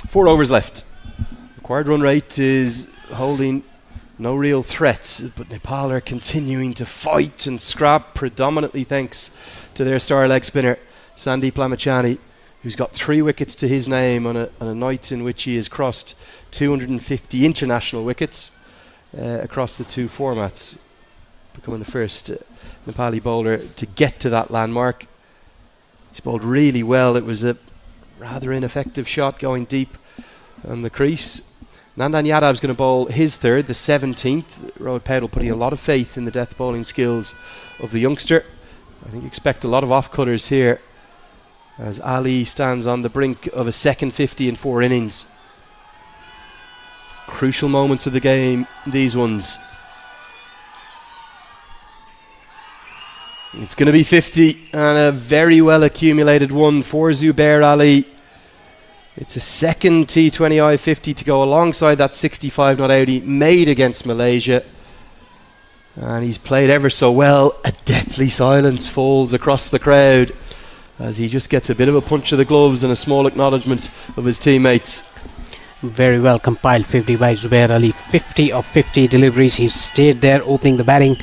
4 overs left. Required run rate is holding no real threats, but Nepal are continuing to fight and scrap, predominantly thanks to their star leg spinner, Sandeep Lamachani, who's got 3 wickets to his name on a night in which he has crossed 250 international wickets across the 2 formats, becoming the first Nepali bowler to get to that landmark. He's bowled really well. It was a rather ineffective shot going deep on the crease. Nandan Yadav's going to bowl his third, the 17th. Rohit Patel putting a lot of faith in the death bowling skills of the youngster. I think you expect a lot of off-cutters here as Ali stands on the brink of a second 50 in 4 innings. Crucial moments of the game, these ones. It's going to be 50 and a very well accumulated one for Zubair Ali. It's a second T20I 50 to go alongside that 65 not out he made against Malaysia. And he's played ever so well. A deathly silence falls across the crowd as he just gets a bit of a punch of the gloves and a small acknowledgement of his teammates. Very well compiled 50 by Zubair Ali. 50 of 50 deliveries. He stayed there opening the batting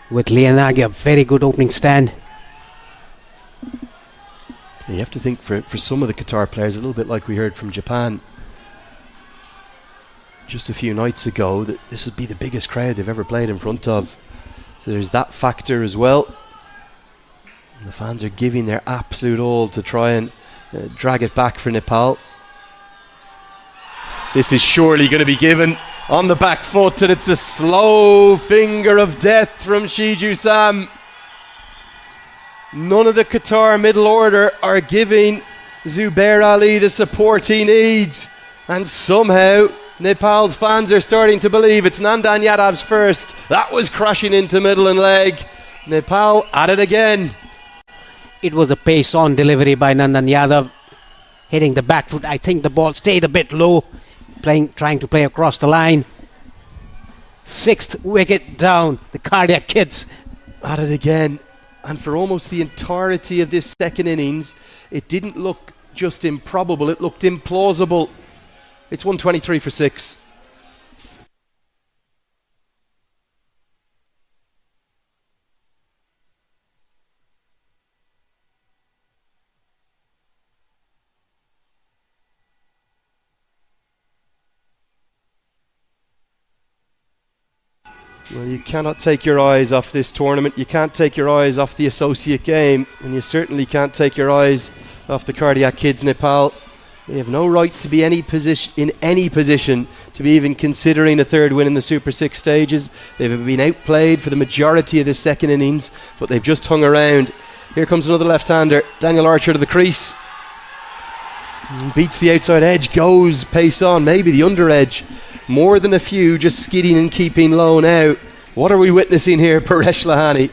with Lianagi, a very good opening stand. You have to think for some of the Qatar players, a little bit like we heard from Japan just a few nights ago, that this would be the biggest crowd they've ever played in front of. So there's that factor as well. And the fans are giving their absolute all to try and drag it back for Nepal. This is surely going to be given on the back foot, and it's a slow finger of death from Shiju Sam. None of the Qatar middle order are giving Zubair Ali the support he needs, and somehow Nepal's fans are starting to believe it's Nandan Yadav's first. That was crashing into middle and leg. Nepal at it again. It was a pace-on delivery by Nandan Yadav, hitting the back foot. I think the ball stayed a bit low, trying to play across the line. 6th wicket down. The Cardiac Kids at it again. And for almost the entirety of this second innings, it didn't look just improbable, it looked implausible. It's 123 for 6. Well, you cannot take your eyes off this tournament. You can't take your eyes off the associate game, and you certainly can't take your eyes off the Cardiac Kids Nepal. They have no right to be in any position to be even considering a third win in the Super 6 stages. They've been outplayed for the majority of this second innings, but they've just hung around. Here comes another left-hander, Daniel Archer to the crease. Beats the outside edge, goes pace on, maybe the under edge. More than a few, just skidding and keeping low now. What are we witnessing here, Paresh Lahani?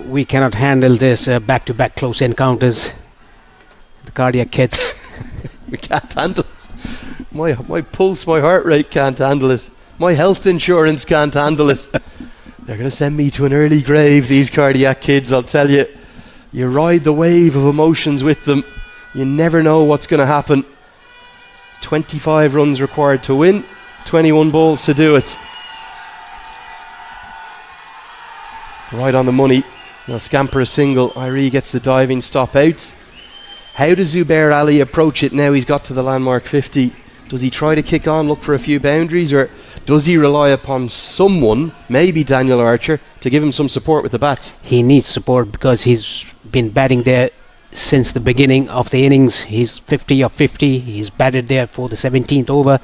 We cannot handle this back-to-back close encounters. The Cardiac Kids. We can't handle it. My pulse, my heart rate can't handle it. My health insurance can't handle it. They're going to send me to an early grave, these Cardiac Kids, I'll tell you. You ride the wave of emotions with them. You never know what's going to happen. 25 runs required to win. 21 balls to do it. Right on the money. They'll scamper a single. Irie gets the diving stop outs. How does Zubair Ali approach it now he's got to the landmark 50? Does he try to kick on, look for a few boundaries, or does he rely upon someone, maybe Daniel Archer, to give him some support with the bats? He needs support because he's been batting there since the beginning of the innings. He's 50 of 50. He's batted there for the 17th over.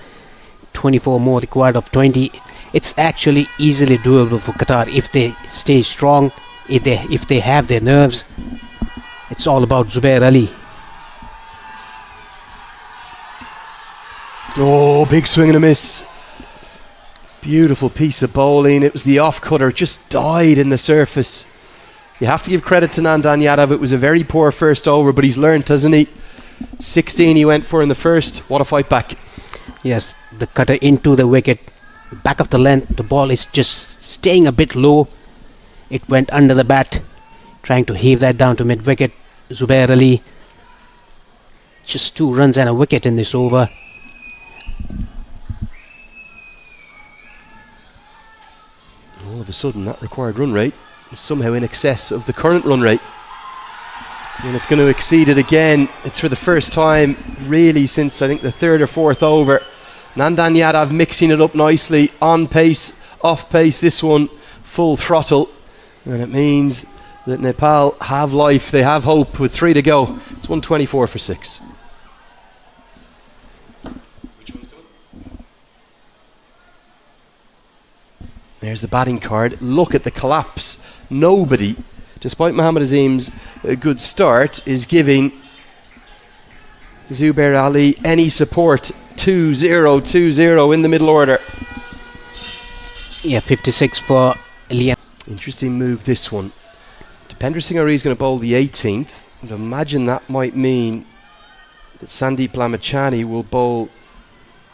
24 more required of 20. It's actually easily doable for Qatar if they stay strong, if they have their nerves. It's all about Zubair Ali. Oh, big swing and a miss. Beautiful piece of bowling. It was the off-cutter, just died in the surface. You have to give credit to Nandan Yadav. It was a very poor first over, but he's learnt, hasn't he? 16 he went for in the first. What a fight back. Yes, the cutter into the wicket, back of the length. The ball is just staying a bit low. It went under the bat, trying to heave that down to mid-wicket. Zubair Ali Just 2 runs and a wicket in this over. All of a sudden, that required run rate is somehow in excess of the current run rate. And it's going to exceed it again. It's for the first time, really, since I think the 3rd or 4th over. Nandan Yadav mixing it up nicely, on pace, off pace. This one, full throttle. And it means that Nepal have life, they have hope with 3 to go. It's 124 for 6. There's the batting card. Look at the collapse. Nobody, despite Mohammad Azim's good start, is giving Zubair Ali any support. 2-0, 2-0 in the middle order. Yeah, 56 for Liam. Interesting move, this one. Dipender Singh Ari is going to bowl the 18th. I'd imagine that might mean that Sandeep Lamachani will bowl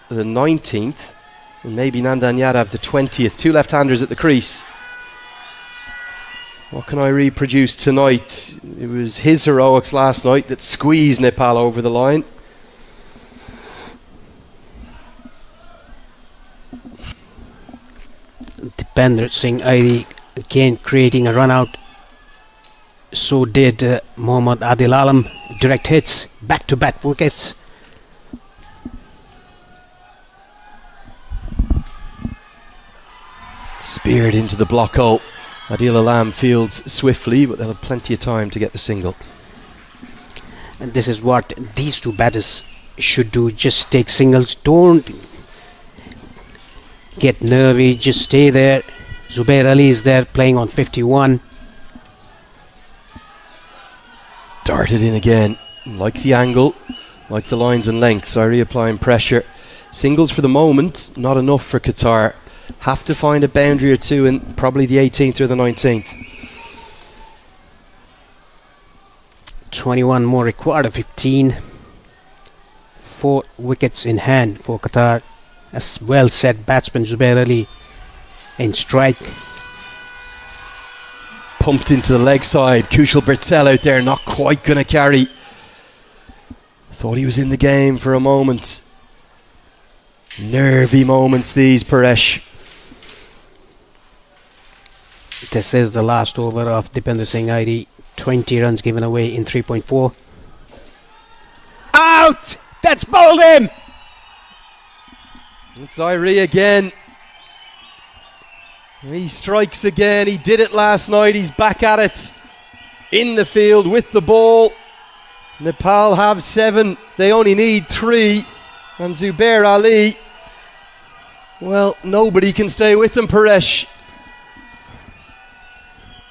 the 19th. And maybe Nandan Yadav the 20th. 2 left-handers at the crease. What can I reproduce tonight? It was his heroics last night that squeezed Nepal over the line. Dipender Singh Ari again creating a run out. So did Mohammad Adil Alam. Direct hits, back-to-back wickets. Speared into the block hole. Adil Alam fields swiftly, but they'll have plenty of time to get the single. And this is what these 2 batters should do. Just take singles. Don't get nervy. Just stay there. Zubair Ali is there playing on 51. Darted in again. Like the angle, like the lines and lengths. Are reapplying pressure. Singles for the moment, not enough for Qatar. Have to find a boundary or 2 in probably the 18th or the 19th. 21 more required of 15. 4 wickets in hand for Qatar. As well said batsman Zubair Ali in strike. Pumped into the leg side. Kushal Bertel out there, not quite going to carry. Thought he was in the game for a moment. Nervy moments these, Paresh. This is the last over of Dipender Singh Ari. 20 runs given away in 3.4. Out! That's bowled him! It's Irie again. He strikes again. He did it last night. He's back at it. In the field with the ball. Nepal have 7. They only need 3. And Zubair Ali, well, nobody can stay with them, Paresh.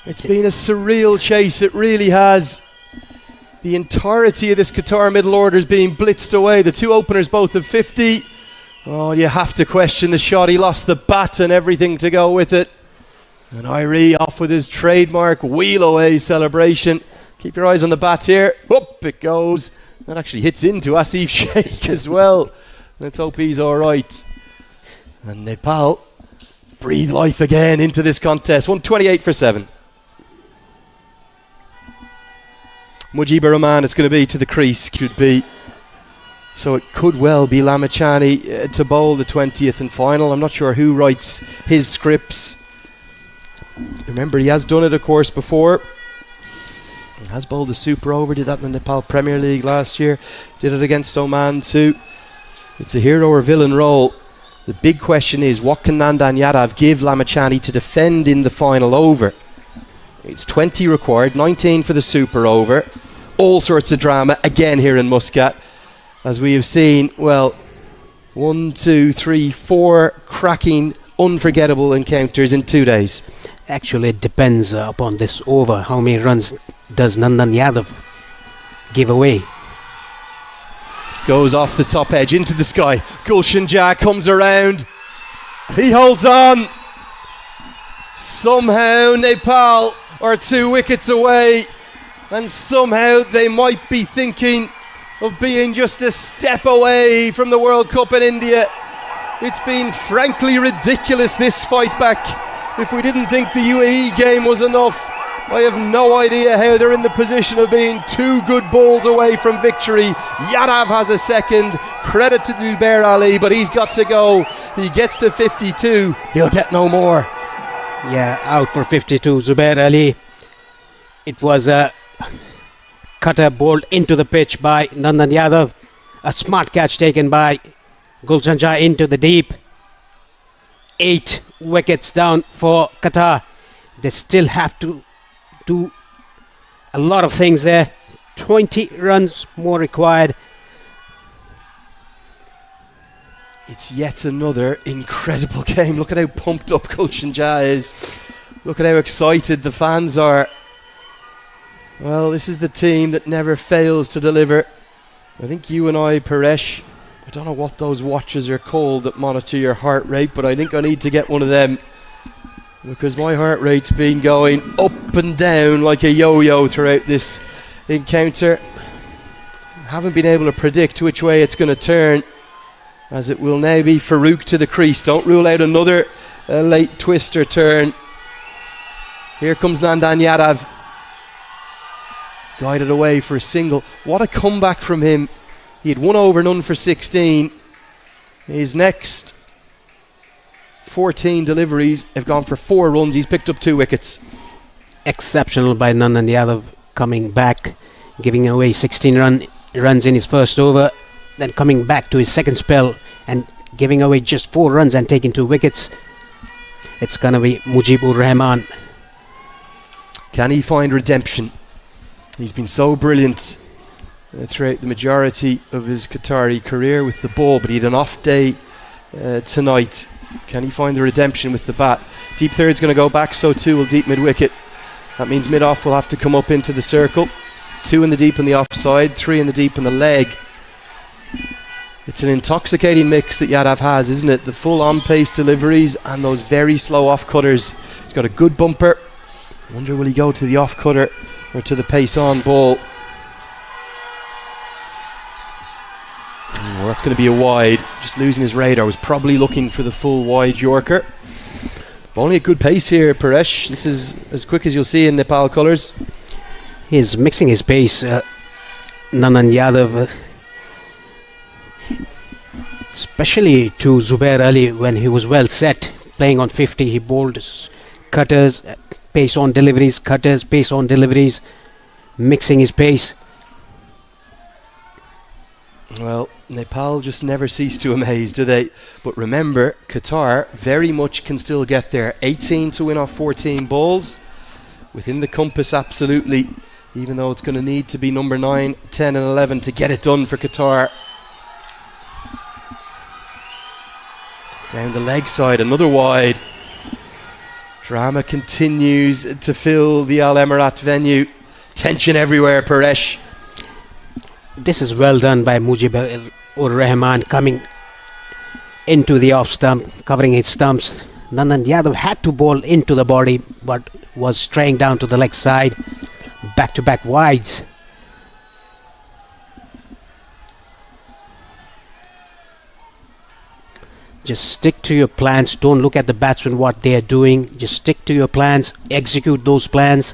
It's been a surreal chase, it really has. The entirety of this Qatar middle order is being blitzed away. The 2 openers both of 50. Oh, you have to question the shot. He lost the bat and everything to go with it. And Irie off with his trademark wheel away celebration. Keep your eyes on the bat here. Up it goes. That actually hits into Asif Sheikh as well. Let's hope he's all right. And Nepal breathe life again into this contest. 128 for 7. Mujibur Rahman, it's going to be to the crease. Could be. So it could well be Lamachani to bowl the 20th and final. I'm not sure who writes his scripts. Remember, he has done it, of course, before. He has bowled the super over. Did that in the Nepal Premier League last year. Did it against Oman too. It's a hero or villain role. The big question is, what can Nandan Yadav give Lamachani to defend in the final over? It's 20 required, 19 for the super over. All sorts of drama again here in Muscat. As we have seen, well, 1, 2, 3, 4 cracking, unforgettable encounters in 2 days. Actually, it depends upon this over. How many runs does Nandan Yadav give away? Goes off the top edge into the sky. Gulshan Jah comes around. He holds on. Somehow Nepal are 2 wickets away, and somehow they might be thinking of being just a step away from the World Cup in India. It's been frankly ridiculous, this fight back. If we didn't think the UAE game was enough, I have no idea how they're in the position of being 2 good balls away from victory. Yadav has a second. Credit to Zubair Ali, but he's got to go. He gets to 52. He'll get no more. Yeah, out for 52, Zubair Ali. It was a cutter bowled into the pitch by Nandan Yadav. A smart catch taken by Gulshan Shah into the deep. 8 wickets down for Qatar. They still have to do a lot of things there. 20 runs more required. It's yet another incredible game. Look at how pumped up Gulshan Shah is. Look at how excited the fans are. Well, this is the team that never fails to deliver. I think you and I, Paresh, I don't know what those watches are called that monitor your heart rate, but I think I need to get one of them, because my heart rate's been going up and down like a yo-yo throughout this encounter. Haven't been able to predict which way it's going to turn, as it will now be Farouk to the crease. Don't rule out another late twister turn. Here comes Nandan Yadav, guided away for a single. What a comeback from him. He had 1 over, none for 16. His next 14 deliveries have gone for 4 runs. He's picked up 2 wickets. Exceptional by Nandan Yadav, coming back, giving away 16 runs in his first over, then coming back to his second spell and giving away just 4 runs and taking 2 wickets. It's going to be Mujibur Rahman. Can he find redemption? He's been so brilliant throughout the majority of his Qatari career with the ball, but he had an off day tonight. Can he find the redemption with the bat? Deep third's going to go back, so too will deep mid-wicket. That means mid-off will have to come up into the circle. 2 in the deep on the offside, 3 in the deep on the leg. It's an intoxicating mix that Yadav has, isn't it? The full on-pace deliveries and those very slow off-cutters. He's got a good bumper. I wonder, will he go to the off-cutter or to the pace-on ball? Well, that's going to be a wide. Just losing his radar. Was probably looking for the full wide Yorker. Only a good pace here, Paresh. This is as quick as you'll see in Nepal colours. He's mixing his pace. Nandan Yadav, especially to Zubair Ali when he was well set, playing on 50. He bowled cutters, pace on deliveries, cutters, pace on deliveries, mixing his pace. Well, Nepal just never cease to amaze, do they? But remember, Qatar very much can still get there. 18 to win off 14 balls. Within the compass, absolutely. Even though it's going to need to be number 9, 10 and 11 to get it done for Qatar. Down the leg side, another wide. Drama continues to fill the Al Emirat venue. Tension everywhere, Paresh. This is well done by Mujibur Rahman, coming into the off stump, covering his stumps. Nandan Yadav had to bowl into the body, but was straying down to the leg side. Back-to-back wides. Just stick to your plans. Don't look at the batsmen, what they are doing. Just stick to your plans. Execute those plans.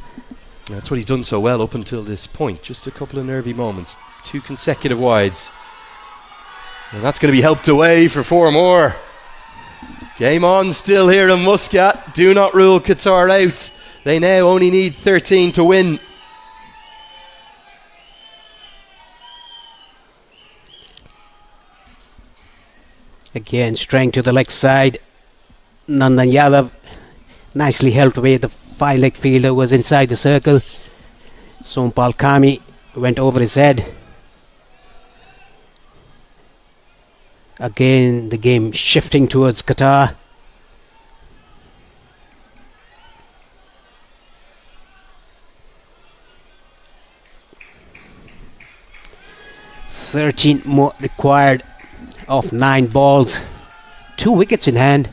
That's what he's done so well up until this point. Just a couple of nervy moments. 2 consecutive wides. And that's going to be helped away for 4 more. Game on still here in Muscat. Do not rule Qatar out. They now only need 13 to win. Again, straying to the leg side. Nandan Yadav nicely helped away. The 5-leg fielder was inside the circle. Sompal Kami went over his head. Again, the game shifting towards Qatar. "13 more required of 9 balls. 2 wickets in hand."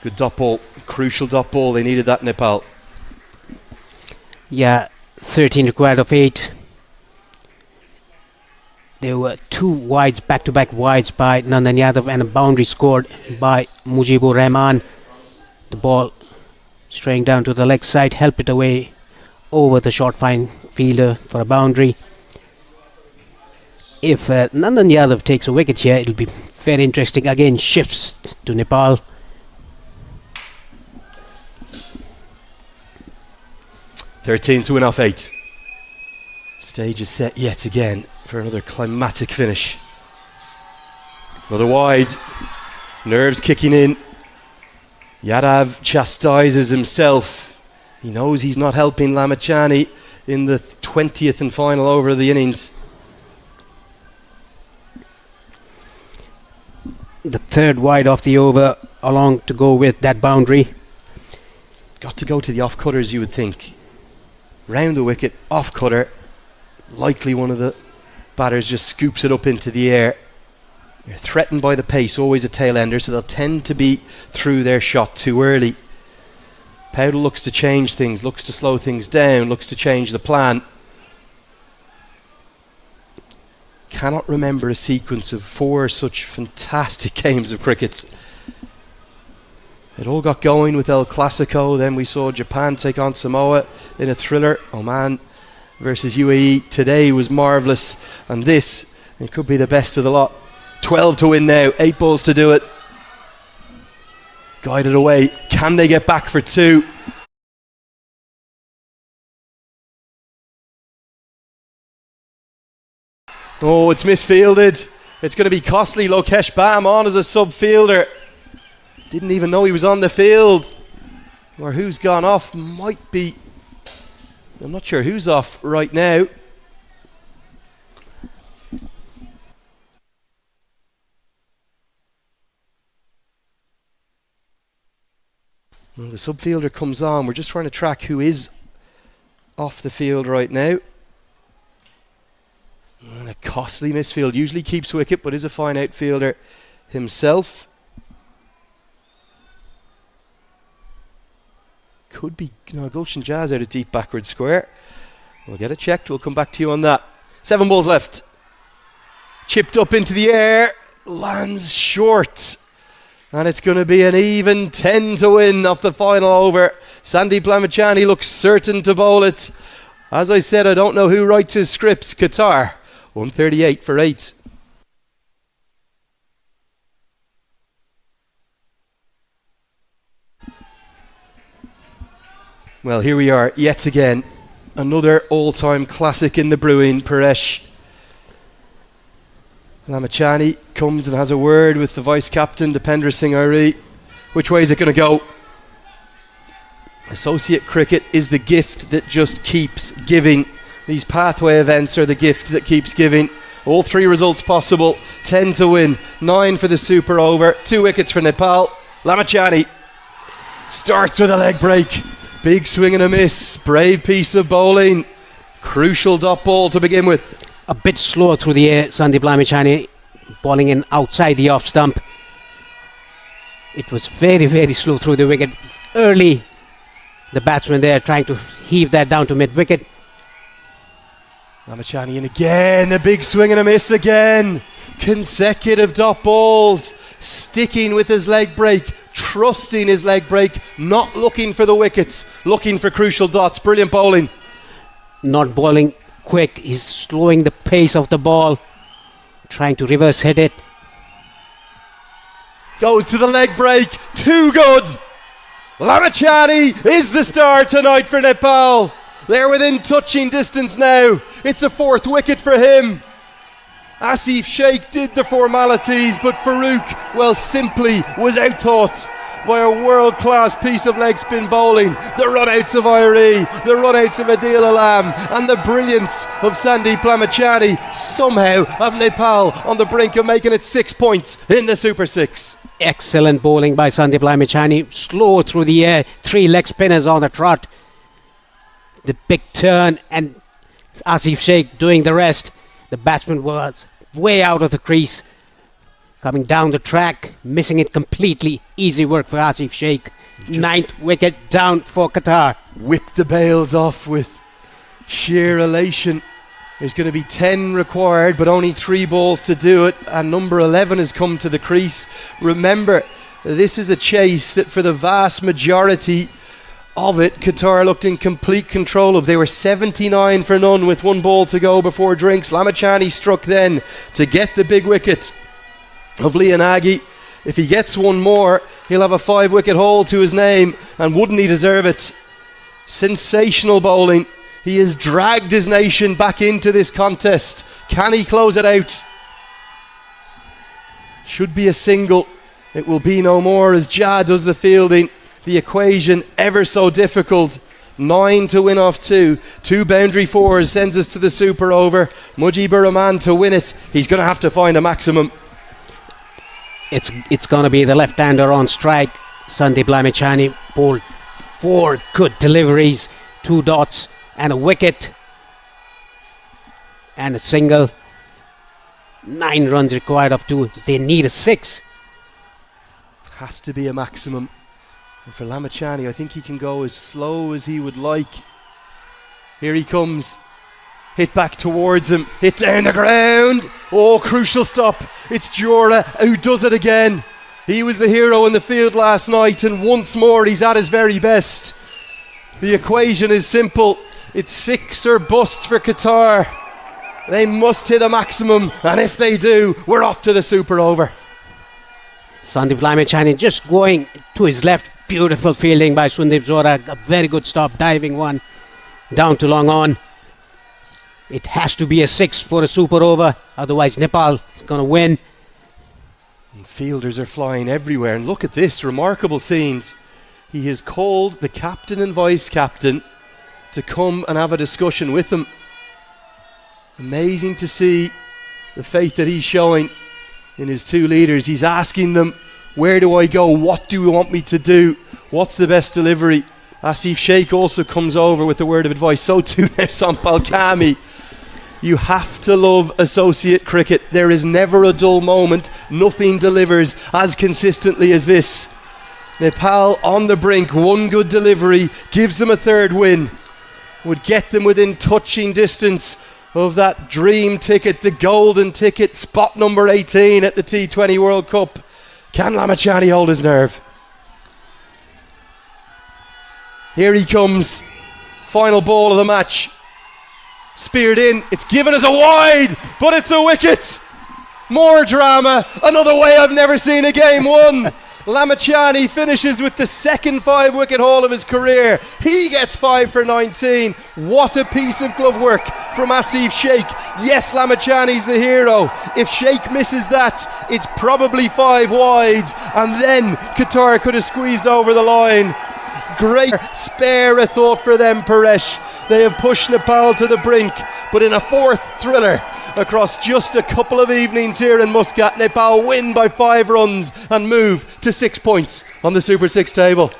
Good dot ball, crucial dot ball. They needed that, Nepal. Yeah, 13 required of 8. There were 2 wides, back-to-back wides by Nandan Yadav, and a boundary scored by Mujibur Rahman. The ball straying down to the leg side, helped it away over the short fine fielder for a boundary. If Nandan Yadav takes a wicket here, it'll be very interesting. Again, shifts to Nepal. (13 to win off 8). Stage is set yet again for another climatic finish. Another wide. Nerves kicking in. Yadav chastises himself. He knows he's not helping Lamachani in the 20th and final over of the innings. The third wide off the over, along to go with that boundary. Got to go to the off cutters, you would think. Round the wicket, off cutter. Likely one of the batters just scoops it up into the air. They're threatened by the pace, always a tail ender, so they'll tend to be through their shot too early. Powell looks to change things, looks to slow things down, looks to change the plan. Cannot remember a sequence of 4 such fantastic games of cricket. It all got going with El Clasico, then we saw Japan take on Samoa in a thriller. Oman versus UAE today was marvellous, and this, it could be the best of the lot. 12 to win now, 8 balls to do it. Guided away, can they get back for 2? Oh, it's misfielded. It's going to be costly. Lokesh Bam on as a sub-fielder. Didn't even know he was on the field. Or who's gone off might be... I'm not sure who's off right now. Well, the sub-fielder comes on. We're just trying to track who is off the field right now. And a costly misfield. Usually keeps wicket, but is a fine outfielder himself. Could be Gulshan Jazz out of deep backward square. We'll get it checked. We'll come back to you on that. 7 balls left. Chipped up into the air. Lands short. And it's going to be an even 10 to win off the final over. Sandeep Lamachani looks certain to bowl it. As I said, I don't know who writes his scripts. Qatar, 138 for 8. Well, here we are yet again. Another all-time classic in the brewing, Paresh. Lamachani comes and has a word with the vice-captain, Dipendra Singh Airi. Which way is it going to go? Associate cricket is the gift that just keeps giving. These pathway events are the gift that keeps giving. All 3 results possible. 10 to win, 9 for the super over, 2 wickets for Nepal. Lamachani starts with a leg break. Big swing and a miss. Brave piece of bowling. Crucial dot ball to begin with. A bit slower through the air, Sandeep Lamachani bowling in outside the off stump. It was very, very slow through the wicket. Early, the batsman there trying to heave that down to mid-wicket. Lamachani in again. A big swing and a miss again. Consecutive dot balls. Sticking with his leg break. Trusting his leg break. Not looking for the wickets. Looking for crucial dots. Brilliant bowling. Not bowling quick. He's slowing the pace of the ball. Trying to reverse hit it. Goes to the leg break. Too good. Lamachani is the star tonight for Nepal. They're within touching distance now. It's a 4th wicket for him. Asif Sheikh did the formalities, but Farooq, well, simply was outthought by a world-class piece of leg spin bowling. The runouts of Irie, the runouts of Adil Alam, and the brilliance of Sandeep Lamachani, somehow of Nepal on the brink of making it 6 points in the Super 6. Excellent bowling by Sandeep Lamachani. Slow through the air. 3 leg spinners on the trot. The big turn, and Asif Sheikh doing the rest. The batsman was way out of the crease. coming down the track, missing it completely. Easy work for Asif Sheikh. Ninth wicket down for Qatar. Whipped the bails off with sheer elation. There's going to be 10 required, but only 3 balls to do it, and number 11 has come to the crease. Remember, this is a chase that for the vast majority of it, Qatar looked in complete control of. They were 79 for none with 1 ball to go before drinks. Lamachani struck then to get the big wicket of Leonagi. If he gets 1 more, he'll have a 5-wicket haul to his name, and wouldn't he deserve it? Sensational bowling. He has dragged his nation back into this contest. Can he close it out? Should be a single. It will be no more as Jah does the fielding. The equation ever so difficult. 9 to win off 2. 2 boundary 4s sends us to the super over. Mujibur Rahman to win it. He's going to have to find a maximum. It's going to be the left-hander on strike. Sandeep Lamachani bowled 4 good deliveries, 2 dots and a wicket and a single. 9 runs required of 2. They need a 6. Has to be a maximum. And for Lamachani, I think he can go as slow as he would like. Here he comes. Hit back towards him. Hit down the ground. Oh, crucial stop. It's Jura who does it again. He was the hero in the field last night, and once more he's at his very best. The equation is simple. It's 6 or bust for Qatar. They must hit a maximum, and if they do, we're off to the super over. Sandeep Lamachani just going to his left. Beautiful fielding by Sundeep Zora. A very good stop, diving one down to long on. It has to be a 6 for a super over, otherwise Nepal is going to win. And fielders are flying everywhere, and look at this, remarkable scenes. He has called the captain and vice captain to come and have a discussion with them. Amazing to see the faith that he's showing in his 2 leaders. He's asking them, where do I go? What do you want me to do? What's the best delivery? Asif Sheikh also comes over with a word of advice. So too now Sampal Kami. You have to love associate cricket. There is never a dull moment. Nothing delivers as consistently as this. Nepal on the brink. 1 good delivery gives them a 3rd win. Would get them within touching distance of that dream ticket, the golden ticket, spot number 18 at the T20 World Cup. Can Lamachani hold his nerve? Here he comes. Final ball of the match. Speared in. It's given as a wide, but it's a wicket. More drama. Another way I've never seen a game won. Lamachani finishes with the 2nd 5-wicket haul of his career. He gets 5 for 19. What a piece of glove work from Asif Sheikh. Yes, Lamachani's the hero. If Sheikh misses that, it's probably 5 wides, and then Qatar could have squeezed over the line. Great. Spare a thought for them, Paresh. They have pushed Nepal to the brink, but in a 4th thriller across just a couple of evenings here in Muscat, Nepal win by 5 runs and move to 6 points on the Super 6 table.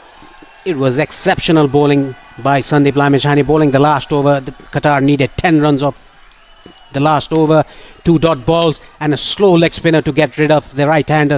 It was exceptional bowling by Sandeep Lamachani, bowling the last over. Qatar needed 10 runs off the last over, 2 dot balls and a slow leg spinner to get rid of the right-hander.